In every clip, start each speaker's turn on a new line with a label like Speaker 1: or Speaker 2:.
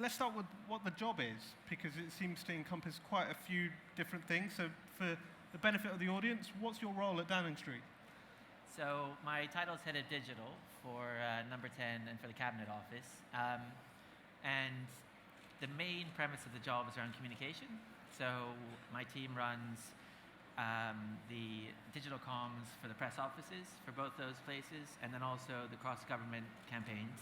Speaker 1: let's start with what the job is, because it seems to encompass quite a few different things. So for the benefit of the audience, what's your role at Downing Street?
Speaker 2: So my title is Head of Digital for Number 10 and for the Cabinet Office. And the main premise of the job is around communication. So my team runs the digital comms for the press offices for both those places, and then also the cross-government campaigns.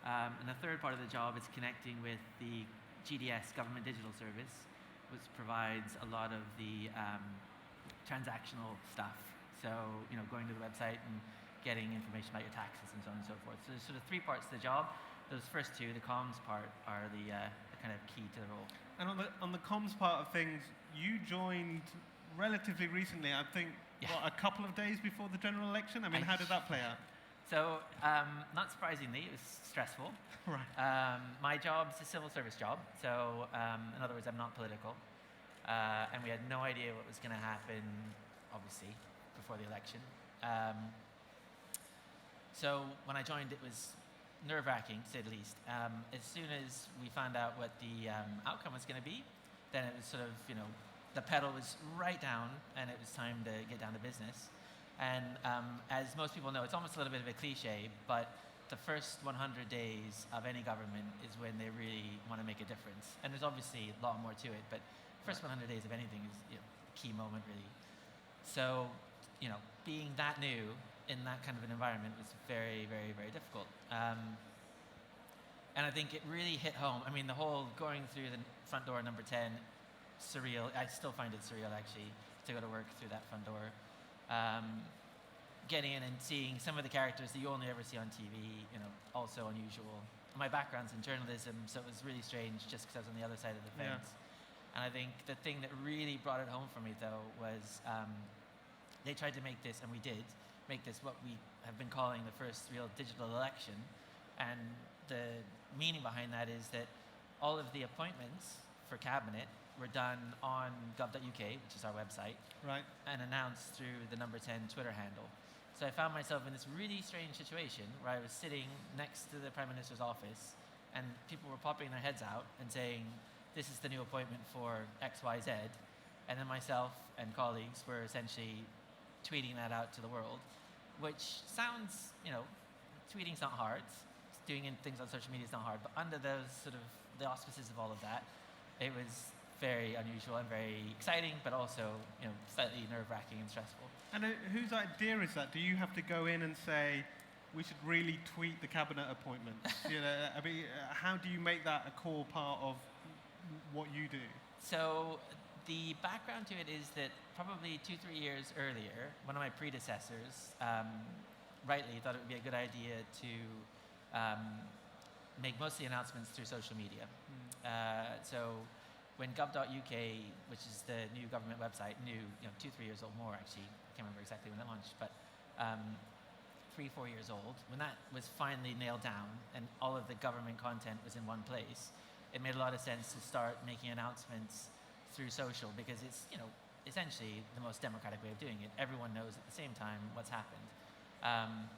Speaker 2: And the third part of the job is connecting with the GDS, Government Digital Service, which provides a lot of the transactional stuff. So, going to the website and getting information about your taxes and so on and so forth. So there's sort of three parts to the job. Those first two, the comms part, are the kind of key to the role. And
Speaker 1: on the comms part of things, you joined relatively recently, I think, a couple of days before the general election? I mean, how did that play out?
Speaker 2: So, not surprisingly, it was stressful.
Speaker 1: Right.
Speaker 2: My job is a civil service job, so in other words, I'm not political. And we had no idea what was going to happen, obviously, before the election. So when I joined, it was nerve-wracking, to say the least. As soon as we found out what the outcome was going to be, then it was sort of, the pedal was right down, and it was time to get down to business. And as most people know, it's almost a little bit of a cliche, but the first 100 days of any government is when they really want to make a difference. And there's obviously a lot more to it, but first 100 days of anything is a key moment, really. So, being that new in that kind of an environment was very, very, very difficult. And I think it really hit home. I mean, the whole going through the front door, Number 10, surreal. I still find it surreal, actually, to go to work through that front door. Getting in and seeing some of the characters that you only ever see on TV, also unusual. My background's in journalism, so it was really strange just because I was on the other side of the fence. Yeah. And I think the thing that really brought it home for me, though, was they tried to make this, and we did, make this what we have been calling the first real digital election. And the meaning behind that is that all of the appointments for Cabinet were done on gov.uk, which is our website,
Speaker 1: right,
Speaker 2: and announced through the Number 10 Twitter handle. So I found myself in this really strange situation where I was sitting next to the Prime Minister's office, and people were popping their heads out and saying, this is the new appointment for XYZ, and then myself and colleagues were essentially tweeting that out to the world, which sounds, tweeting's not hard, doing things on social media is not hard, but under those sort of the auspices of all of that, it was very unusual and very exciting, but also, slightly nerve-wracking and stressful.
Speaker 1: And whose idea is that? Do you have to go in and say, we should really tweet the cabinet appointments? I mean, how do you make that a core part of what you do?
Speaker 2: So the background to it is that probably 2-3 years earlier, one of my predecessors rightly thought it would be a good idea to make most of the announcements through social media. So when gov.uk, which is the new government website, 2-3 years old more actually, I can't remember exactly when it launched, but 3-4 years old, when that was finally nailed down and all of the government content was in one place, it made a lot of sense to start making announcements through social, because it's, essentially the most democratic way of doing it. Everyone knows at the same time what's happened.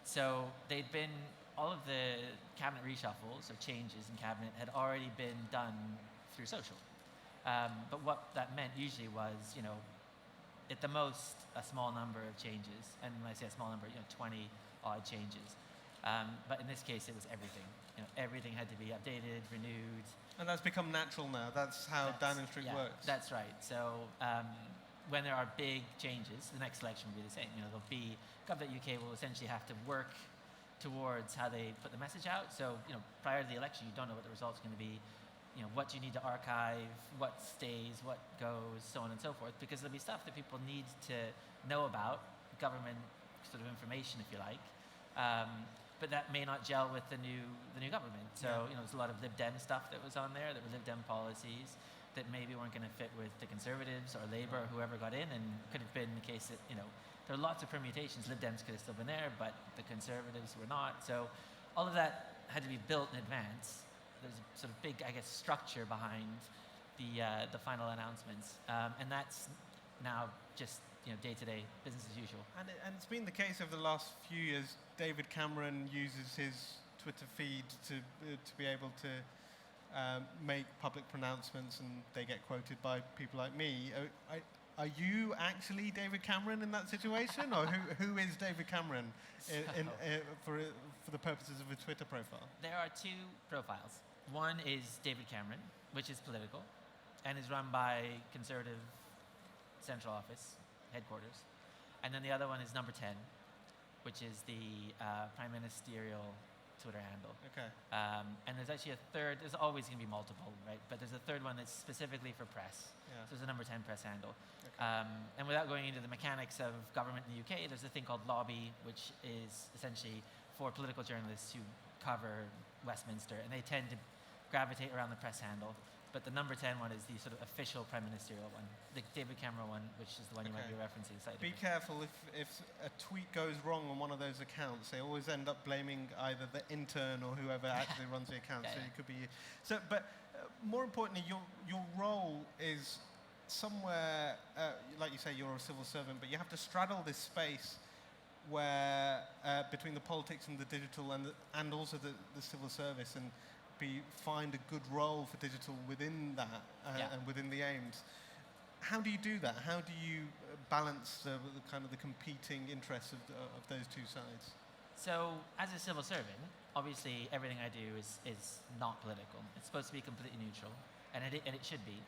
Speaker 2: So they'd been, all of the cabinet reshuffles or changes in cabinet had already been done through social. But what that meant usually was, at the most, a small number of changes. And when I say a small number, 20 odd changes. But in this case, it was everything. Everything had to be updated, renewed.
Speaker 1: And that's become natural now. That's how Downing Street works.
Speaker 2: That's right. So when there are big changes, the next election will be the same. There'll be, gov.uk will essentially have to work towards how they put the message out. So, prior to the election, you don't know what the result's going to be. What you need to archive, what stays, what goes, so on and so forth, because there'll be stuff that people need to know about, government sort of information, if you like, but that may not gel with the new government. So, there's a lot of Lib Dem stuff that was on there, that were Lib Dem policies that maybe weren't going to fit with the Conservatives or Labour or whoever got in, and could have been the case that, there are lots of permutations. Lib Dems could have still been there, but the Conservatives were not. So all of that had to be built in advance. There's a sort of big, structure behind the final announcements, and that's now just day-to-day business as usual.
Speaker 1: And it's been the case over the last few years. David Cameron uses his Twitter feed to be able to make public pronouncements and they get quoted by people like me. Are you actually David Cameron in that situation, or who is David Cameron for the purposes of a Twitter profile?
Speaker 2: There are two profiles. One is David Cameron, which is political, and is run by Conservative Central Office headquarters, and then the other one is Number 10, which is the Prime Ministerial Twitter handle.
Speaker 1: Okay.
Speaker 2: And there's actually a third. There's always going to be multiple, right? But there's a third one that's specifically for press.
Speaker 1: Yeah.
Speaker 2: So there's a Number 10 press handle.
Speaker 1: Okay.
Speaker 2: And without going into the mechanics of government in the UK, there's a thing called lobby, which is essentially for political journalists who cover Westminster, and they tend to gravitate around the press handle. But the Number 10 one is the sort of official prime ministerial one. The David Cameron one, which is the one you might be referencing.
Speaker 1: Be careful if a tweet goes wrong on one of those accounts. They always end up blaming either the intern or whoever actually runs the account. So it could be. So, but more importantly, your role is somewhere, like you say, you're a civil servant, but you have to straddle this space where between the politics and the digital and also the civil service, and find a good role for digital within that and within the aims. How do you do that? How do you balance the kind of the competing interests of those two sides?
Speaker 2: So, as a civil servant, obviously everything I do is not political. It's supposed to be completely neutral, and it should be.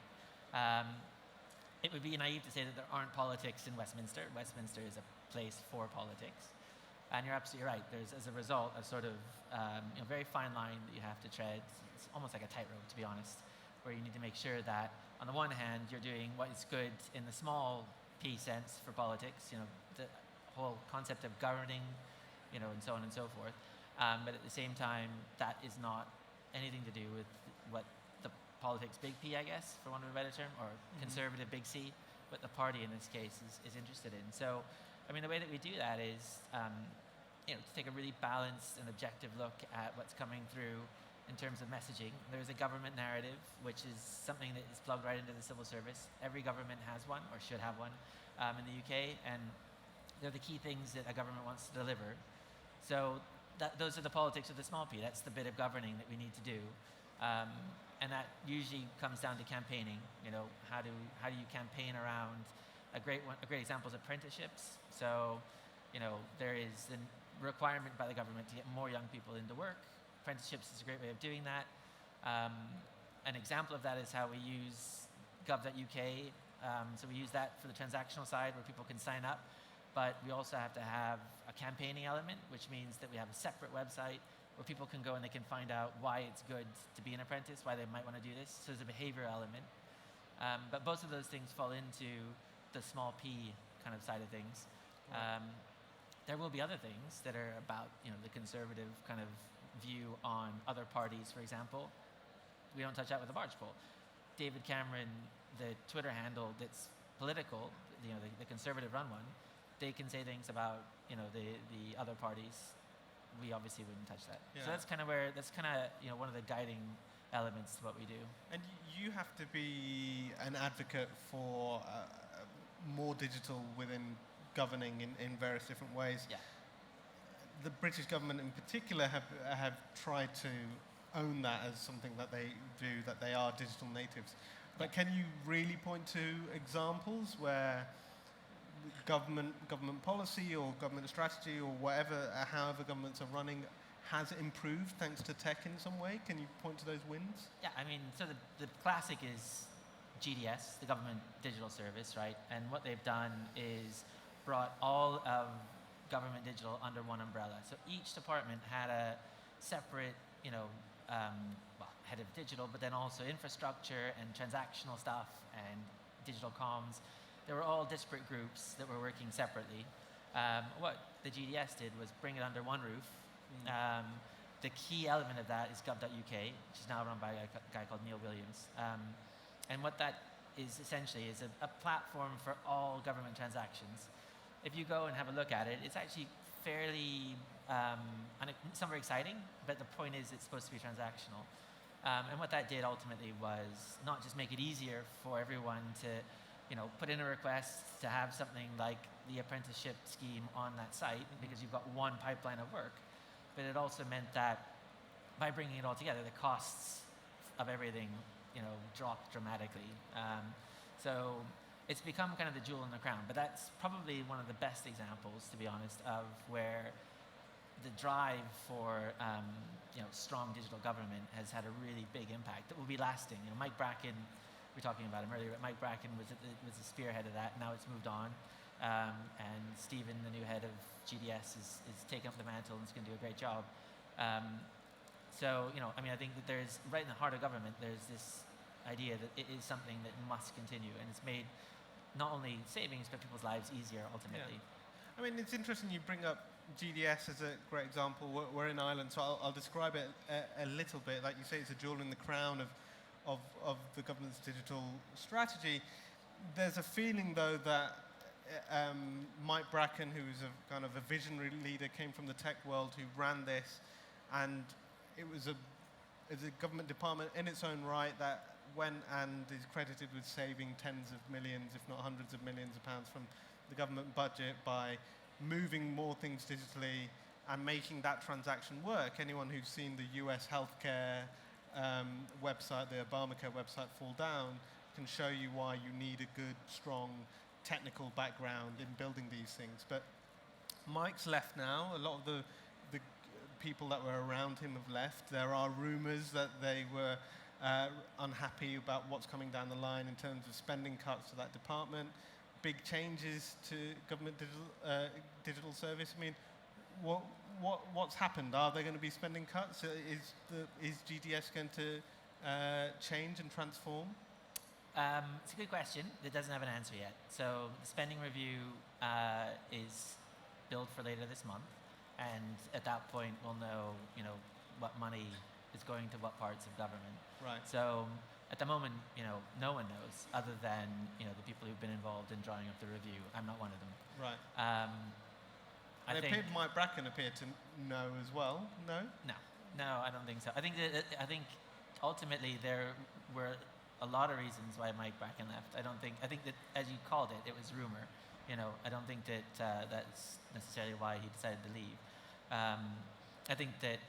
Speaker 2: It would be naive to say that there aren't politics in Westminster. Westminster is a place for politics. And you're absolutely right. There's, as a result, a sort of very fine line that you have to tread. It's almost like a tightrope, to be honest, where you need to make sure that, on the one hand, you're doing what is good in the small p sense for politics, the whole concept of governing, and so on and so forth. But at the same time, that is not anything to do with what the politics big P, I guess, for want of a better term, or conservative big C, what the party in this case is interested in. So, I mean, the way that we do that is, to take a really balanced and objective look at what's coming through in terms of messaging. There's a government narrative, which is something that is plugged right into the civil service. Every government has one, or should have one, in the UK, and they're the key things that a government wants to deliver. So those are the politics of the small p. That's the bit of governing that we need to do. And that usually comes down to campaigning. How do you campaign around a great example is apprenticeships. So, there is a requirement by the government to get more young people into work. Apprenticeships is a great way of doing that. An example of that is how we use gov.uk. So we use that for the transactional side where people can sign up, but we also have to have a campaigning element, which means that we have a separate website where people can go and they can find out why it's good to be an apprentice, why they might want to do this. So there's a behavior element. But both of those things fall into the small p kind of side of things. There will be other things that are about the conservative kind of view on other parties. For example, we don't touch that with a barge pole. David Cameron, the Twitter handle that's political, the conservative run one, they can say things about the other parties. We obviously wouldn't touch that. Yeah. So that's kind of one of the guiding elements to what we do.
Speaker 1: And you have to be an advocate for more digital within governing in various different ways.
Speaker 2: Yeah.
Speaker 1: The British government in particular have tried to own that as something that they do, that they are digital natives. But can you really point to examples where government policy or government strategy or however governments are running has improved thanks to tech in some way? Can you point to those wins?
Speaker 2: Yeah, I mean, so the classic is GDS, the Government Digital Service, right? And what they've done is brought all of government digital under one umbrella. So each department had a separate, head of digital, but then also infrastructure and transactional stuff and digital comms. They were all disparate groups that were working separately. What the GDS did was bring it under one roof. The key element of that is gov.uk, which is now run by a guy called Neil Williams. And what that is essentially is a platform for all government transactions. If you go and have a look at it, it's actually fairly, it's not very exciting, but the point is it's supposed to be transactional. And what that did ultimately was not just make it easier for everyone to put in a request to have something like the apprenticeship scheme on that site because you've got one pipeline of work, but it also meant that by bringing it all together, the costs of everything, dropped dramatically. So it's become kind of the jewel in the crown. But that's probably one of the best examples, to be honest, of where the drive for strong digital government has had a really big impact that will be lasting. Mike Bracken, we were talking about him earlier, but Mike Bracken was the spearhead of that. Now it's moved on. And Stephen, the new head of GDS, is taking up the mantle and is going to do a great job. So, I think that there's, right in the heart of government, there's this idea that it is something that must continue, and it's made not only savings, but people's lives easier, ultimately.
Speaker 1: Yeah. It's interesting you bring up GDS as a great example. We're in Ireland, so I'll describe it a little bit. Like you say, it's a jewel in the crown of the government's digital strategy. There's a feeling, though, that Mike Bracken, who is a kind of a visionary leader, came from the tech world, who ran this, and it was a government department in its own right that went and is credited with saving tens of millions, if not hundreds of millions of pounds from the government budget by moving more things digitally and making that transaction work. Anyone who's seen the US healthcare website, the Obamacare website, fall down can show you why you need a good, strong technical background in building these things. But Mike's left now. A lot of the people that were around him have left. There are rumors that they were unhappy about what's coming down the line in terms of spending cuts to that department, big changes to government digital service. What's happened? Are there going to be spending cuts? Is GDS going to change and transform?
Speaker 2: It's a good question. It doesn't have an answer yet. So the spending review is billed for later this month, and at that point we'll know, what money is going to what parts of government.
Speaker 1: Right.
Speaker 2: So at the moment, no one knows, other than the people who've been involved in drawing up the review. I'm not one of them.
Speaker 1: Right.
Speaker 2: I think
Speaker 1: Mike Bracken appeared to know as well. No,
Speaker 2: I don't think so. I think ultimately there were a lot of reasons why Mike Bracken left. I think that, as you called it, it was rumor. I don't think that that's necessarily why he decided to leave. I think that,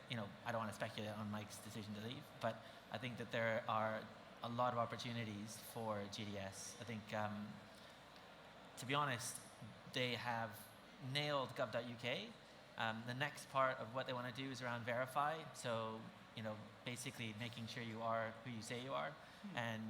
Speaker 2: I don't want to speculate on Mike's decision to leave, but I think that there are a lot of opportunities for GDS. I think, to be honest, they have nailed gov.uk. The next part of what they want to do is around verify. So, basically making sure you are who you say you are. And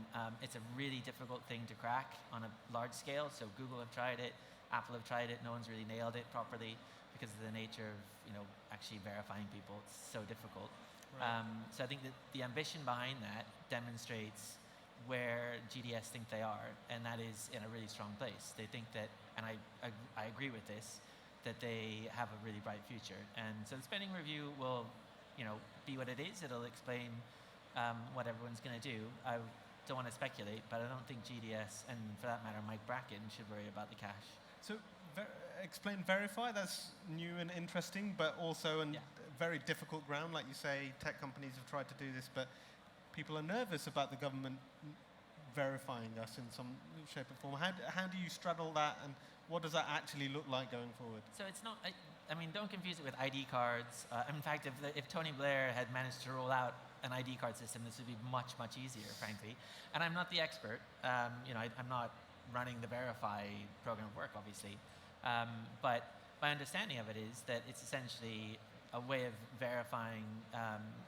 Speaker 2: it's a really difficult thing to crack on a large scale. So Google have tried it, Apple have tried it. No one's really nailed it properly because of the nature of actually verifying people. It's so difficult.
Speaker 1: Right.
Speaker 2: So I think that the ambition behind that demonstrates where GDS think they are, and that is in a really strong place. They think that, and I agree with this, that they have a really bright future. And so the spending review will, be what it is. It'll explain what everyone's going to do. I don't want to speculate, but I don't think GDS, and for that matter, Mike Bracken, should worry about the cash.
Speaker 1: So explain verify. That's new and interesting, but also very difficult ground. Like you say, tech companies have tried to do this, but people are nervous about the government verifying us in some shape or form. How do you straddle that, and what does that actually look like going forward?
Speaker 2: So it's not, don't confuse it with ID cards. In fact, if Tony Blair had managed to roll out an ID card system, this would be much, much easier, frankly. And I'm not the expert. I'm not running the Verify program of work, obviously. But my understanding of it is that it's essentially a way of verifying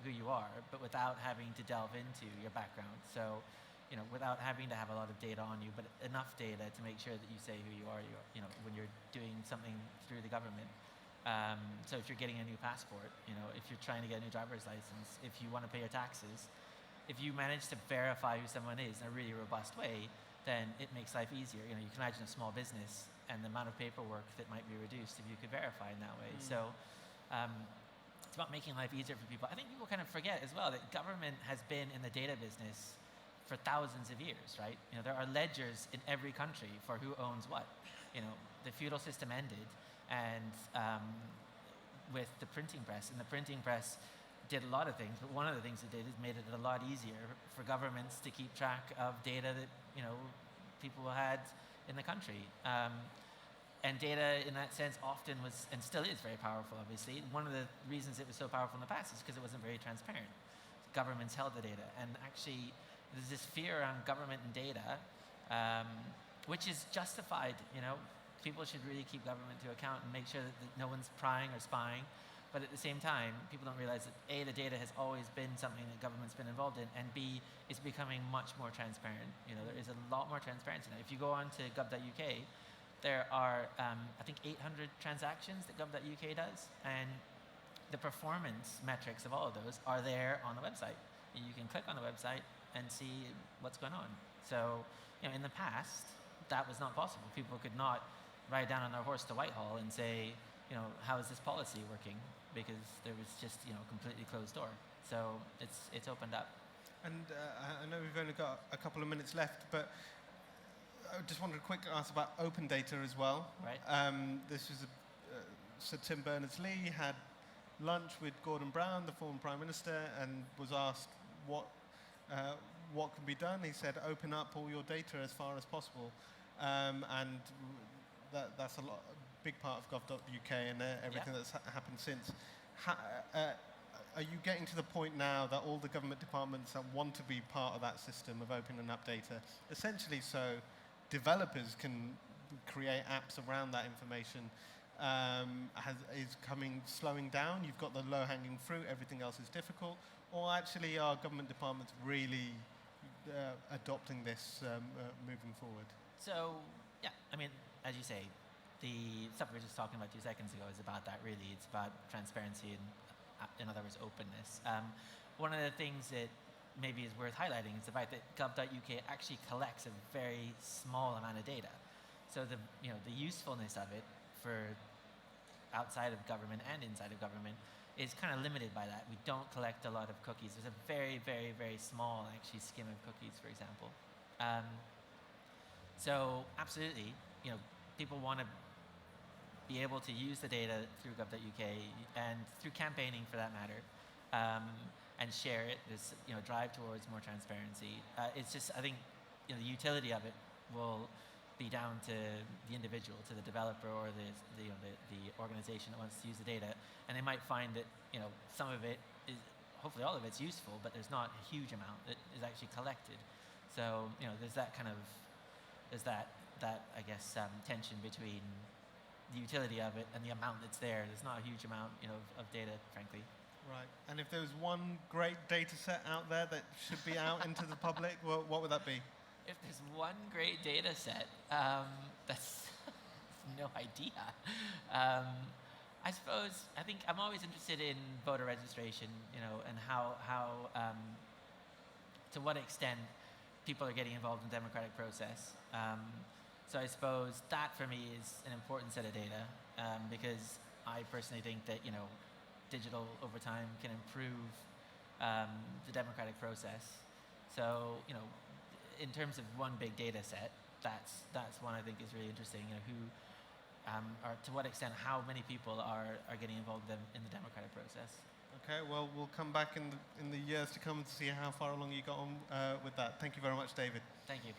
Speaker 2: who you are, but without having to delve into your background. So, without having to have a lot of data on you, but enough data to make sure that you say who you are, when you're doing something through the government. So if you're getting a new passport, if you're trying to get a new driver's license, if you want to pay your taxes, if you manage to verify who someone is in a really robust way, then it makes life easier. You can imagine a small business and the amount of paperwork that might be reduced if you could verify in that way. So it's about making life easier for people. I think people kind of forget as well that government has been in the data business for thousands of years, right? There are ledgers in every country for who owns what. The feudal system ended, and with the printing press, and the printing press did a lot of things, but one of the things it did is made it a lot easier for governments to keep track of data that people had in the country. And data, in that sense, often was, and still is, very powerful, obviously. One of the reasons it was so powerful in the past is because it wasn't very transparent. governments held the data. And actually, there's this fear around government and data, which is justified. People should really keep government to account and make sure that no one's prying or spying. But at the same time, people don't realize that A, the data has always been something that government's been involved in, and B, it's becoming much more transparent. There is a lot more transparency now. If you go on to gov.uk, there are, I think, 800 transactions that gov.uk does, and the performance metrics of all of those are there on the website. And you can click on the website and see what's going on. So, in the past, that was not possible. People could not ride down on their horse to Whitehall and say, how is this policy working? Because there was just, completely closed door. So it's opened up.
Speaker 1: And I know we've only got a couple of minutes left, but I just wanted to quickly ask about open data as well.
Speaker 2: Right.
Speaker 1: This was Sir Tim Berners-Lee had lunch with Gordon Brown, the former Prime Minister, and was asked what can be done. He said, open up all your data as far as possible. And that's a big part of gov.uk and everything that's happened since. Are you getting to the point now that all the government departments that want to be part of that system of opening up data, essentially so developers can create apps around that information, is slowing down? You've got the low-hanging fruit, everything else is difficult, or actually are government departments really adopting this moving forward?
Speaker 2: So, as you say, the stuff we were just talking about 2 seconds ago is about that, really. It's about transparency and, in other words, openness. One of the things that maybe is worth highlighting is the fact that gov.uk actually collects a very small amount of data. So the usefulness of it for outside of government and inside of government is kind of limited by that. We don't collect a lot of cookies. There's a very, very, very small, actually, skim of cookies, for example. So absolutely, people want to be able to use the data through gov.uk and through campaigning, for that matter, and share it. This, drive towards more transparency. It's just, I think, the utility of it will be down to the individual, to the developer or the organization that wants to use the data, and they might find that some of it is, hopefully all of it's useful, but there's not a huge amount that is actually collected. So there's that kind of I guess tension between the utility of it and the amount that's there. There's not a huge amount of data, frankly.
Speaker 1: Right. And if there was one great data set out there that should be out into the public, what would that be?
Speaker 2: If there's one great data set, that's no idea. I think I'm always interested in voter registration, and how to what extent people are getting involved in the democratic process. So I suppose that for me is an important set of data, because I personally think that digital over time can improve the democratic process. So in terms of one big data set, that's one I think is really interesting. Who or to what extent, how many people are getting involved in the democratic process.
Speaker 1: Okay, well, we'll come back in the years to come to see how far along you got on with that. Thank you very much, David.
Speaker 2: Thank you.